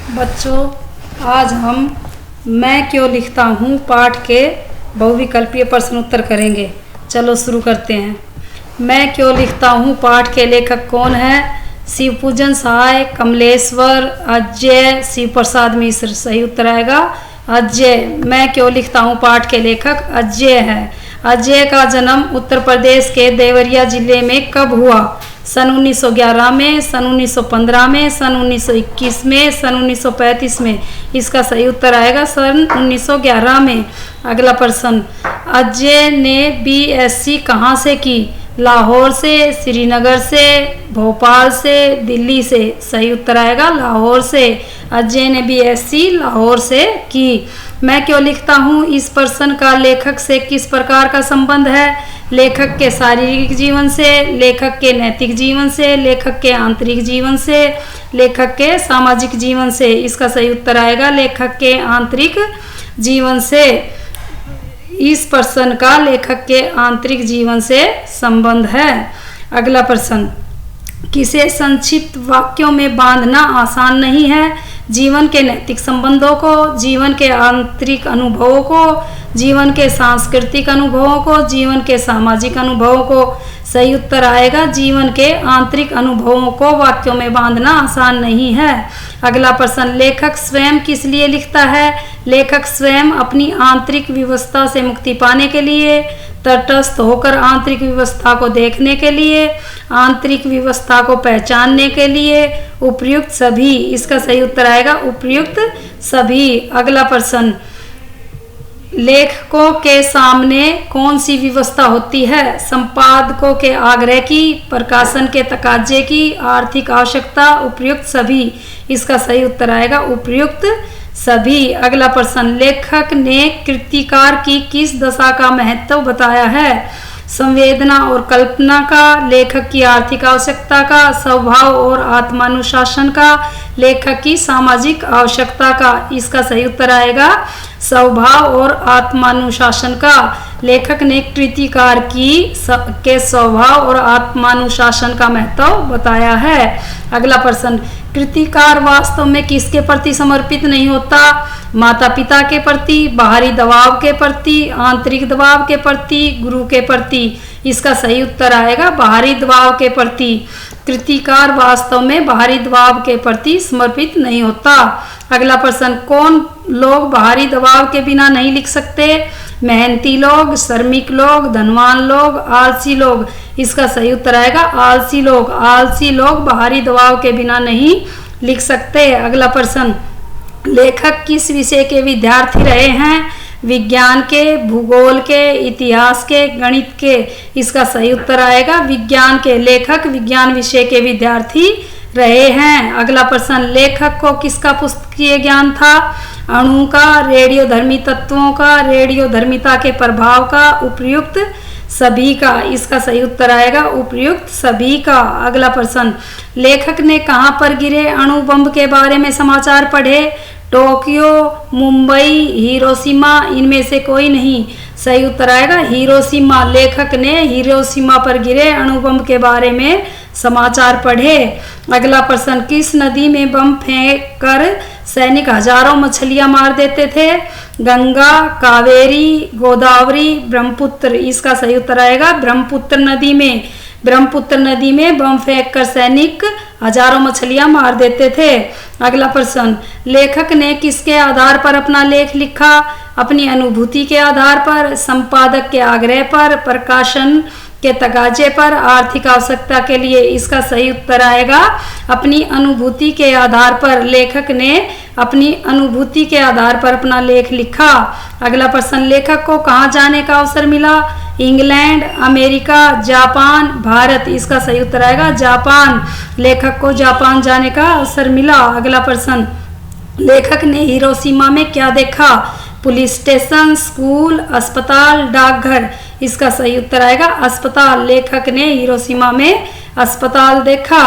बच्चों, आज हम मैं क्यों लिखता हूँ पाठ के बहुविकल्पीय प्रश्न उत्तर करेंगे। चलो शुरू करते हैं। मैं क्यों लिखता हूँ पाठ के लेखक कौन है? शिवपूजन सहाय, कमलेश्वर, अजय, शिव प्रसाद मिश्र। सही उत्तर आएगा अजय। मैं क्यों लिखता हूँ पाठ के लेखक अजय है। अजय का जन्म उत्तर प्रदेश के देवरिया जिले में कब हुआ? सन 1911 में, सन 1915 में, सन 1921 में, सन 1935 में। इसका सही उत्तर आएगा सन 1911 में। अगला प्रश्न, अजय ने बीएससी कहाँ से की? लाहौर से, श्रीनगर से, भोपाल से, दिल्ली से। सही उत्तर आएगा लाहौर से। अजय ने बीएससी लाहौर से की। मैं क्यों लिखता हूँ इस प्रश्न का लेखक से किस प्रकार का संबंध है? लेखक के शारीरिक जीवन से, लेखक के नैतिक जीवन से, लेखक के आंतरिक जीवन से, लेखक के सामाजिक जीवन से। इसका सही उत्तर आएगा लेखक के आंतरिक जीवन से। इस प्रश्न का लेखक के आंतरिक जीवन से संबंध है। अगला प्रश्न, किसे संक्षिप्त वाक्यों में बांधना आसान नहीं है? जीवन के नैतिक संबंधों को, जीवन के आंतरिक अनुभवों को, जीवन के सांस्कृतिक अनुभवों को, जीवन के सामाजिक अनुभवों को। सही उत्तर आएगा जीवन के आंतरिक अनुभवों को वाक्यों में बांधना आसान नहीं है। अगला प्रश्न, लेखक स्वयं किस लिए लिखता है? लेखक स्वयं अपनी आंतरिक विवस्था से मुक्ति पाने के लिए, तटस्थ होकर आंतरिक व्यवस्था को देखने के लिए, आंतरिक व्यवस्था को पहचानने के लिए, उपयुक्त सभी। इसका सही उत्तर आएगा उपयुक्त सभी। अगला प्रश्न, लेखकों के सामने कौन सी व्यवस्था होती है? संपादकों के आग्रह की, प्रकाशन के तकाजे की, आर्थिक आवश्यकता, उपयुक्त सभी। इसका सही उत्तर आएगा उपयुक्त सभी। अगला प्रश्न, लेखक ने कृतिकार की किस दशा का महत्व बताया है? संवेदना और कल्पना का, लेखक की आर्थिक आवश्यकता का, स्वभाव और आत्मानुशासन का, लेखक की सामाजिक आवश्यकता का। इसका सही उत्तर आएगा स्वभाव और आत्मानुशासन का। लेखक ने कृतिकार के स्वभाव और आत्मानुशासन का महत्व बताया है। अगला प्रश्न, कृतिकार वास्तव में किसके प्रति समर्पित नहीं होता? माता पिता के प्रति, बाहरी दबाव के प्रति, आंतरिक दबाव के प्रति, गुरु के प्रति। इसका सही उत्तर आएगा बाहरी दबाव के प्रति। कृतिकार वास्तव में बाहरी दबाव के प्रति समर्पित नहीं होता। अगला प्रश्न, कौन लोग बाहरी दबाव के बिना नहीं लिख सकते? मेहनती लोग, श्रमिक लोग, धनवान लोग, आलसी लोग। इसका सही उत्तर आएगा आलसी लोग। आलसी लोग बाहरी दबाव के बिना नहीं लिख सकते। अगला प्रश्न, लेखक किस विषय के विद्यार्थी रहे हैं? विज्ञान के, भूगोल के, इतिहास के, गणित के। इसका सही उत्तर आएगा विज्ञान के। लेखक विज्ञान विषय के विद्यार्थी रहे हैं। अगला प्रश्न, लेखक को किसका पुस्तकीय ज्ञान था? अणु का, रेडियोधर्मी तत्वों का, रेडियोधर्मिता के प्रभाव का, उपयुक्त सभी का। इसका सही उत्तर आएगा उपयुक्त सभी का। अगला प्रश्न, लेखक ने कहाँ पर गिरे अणु बम के बारे में समाचार पढ़े? टोक्यो, मुंबई, हिरोशिमा, इनमें से कोई नहीं। सही उत्तर आएगा हिरोशिमा। लेखक ने हिरोशिमा पर गिरे अणु बम के बारे में समाचार पढ़े। अगला प्रश्न, किस नदी में बम फेंक कर सैनिक हजारों मछलियां मार देते थे? गंगा, कावेरी, गोदावरी, ब्रह्मपुत्र। इसका सही उत्तर आएगा ब्रह्मपुत्र नदी में। ब्रह्मपुत्र नदी में बम फेंक कर सैनिक हजारों मछलियां मार देते थे। अगला प्रश्न, लेखक ने किसके आधार पर अपना लेख लिखा? अपनी अनुभूति के आधार पर, संपादक के आग्रह पर, प्रकाशन के तगाजे पर, आर्थिक आवश्यकता के लिए। इसका सही उत्तर आएगा अपनी अनुभूति के आधार पर। लेखक ने अपनी अनुभूति के आधार पर अपना लेख लिखा। अगला प्रश्न, लेखक को कहाँ जाने का अवसर मिला? England, America, Japan, Bharat. इसका सही उत्तर आएगा जापान। लेखक को जापान जाने का अवसर मिला। अगला प्रश्न, लेखक ने हिरोशिमा में क्या देखा? पुलिस स्टेशन, स्कूल, अस्पताल, डाकघर। इसका सही उत्तर आएगा अस्पताल। लेखक ने हिरोशिमा में अस्पताल देखा।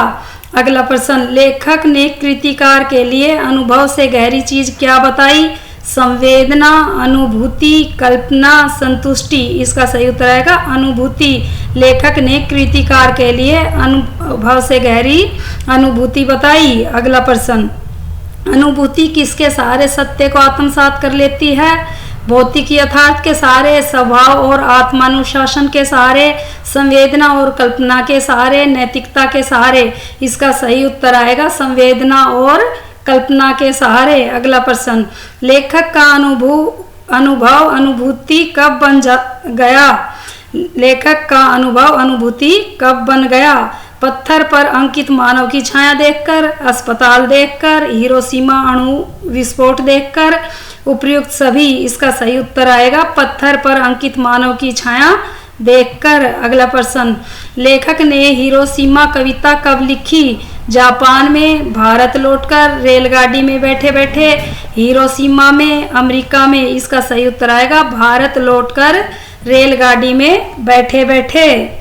अगला प्रश्न, लेखक ने कृतिकार के लिए अनुभव से गहरी चीज क्या बताई? संवेदना, अनुभूति, कल्पना, संतुष्टि। इसका सही उत्तर आएगा अनुभूति। लेखक ने कृतिकार के लिए अनुभव से गहरी अनुभूति बताई। अगला प्रश्न, अनुभूति किसके सहारे सत्य को आत्मसात कर लेती है? भौतिक यथार्थ के सहारे, स्वभाव और आत्मानुशासन के सहारे, संवेदना और कल्पना के सहारे, नैतिकता के सहारे। इसका सही उत्तर आएगा संवेदना और कल्पना के सहारे। अगला प्रश्न, लेखक का अनुभव अनुभूति कब बन गया? लेखक का अनुभव अनुभूति कब बन गया? पत्थर पर अंकित मानव की छाया देखकर, अस्पताल देखकर, हिरोशिमा अणु विस्फोट देखकर, उपर्युक्त सभी। इसका सही उत्तर आएगा पत्थर पर अंकित मानव की छाया देखकर। अगला प्रश्न, लेखक ने हिरोशिमा कविता कब लिखी? जापान में, भारत लौटकर, रेलगाड़ी में बैठे बैठे, हिरोशिमा में, अमेरिका में। इसका सही उत्तर आएगा भारत लौटकर, रेलगाड़ी में बैठे बैठे।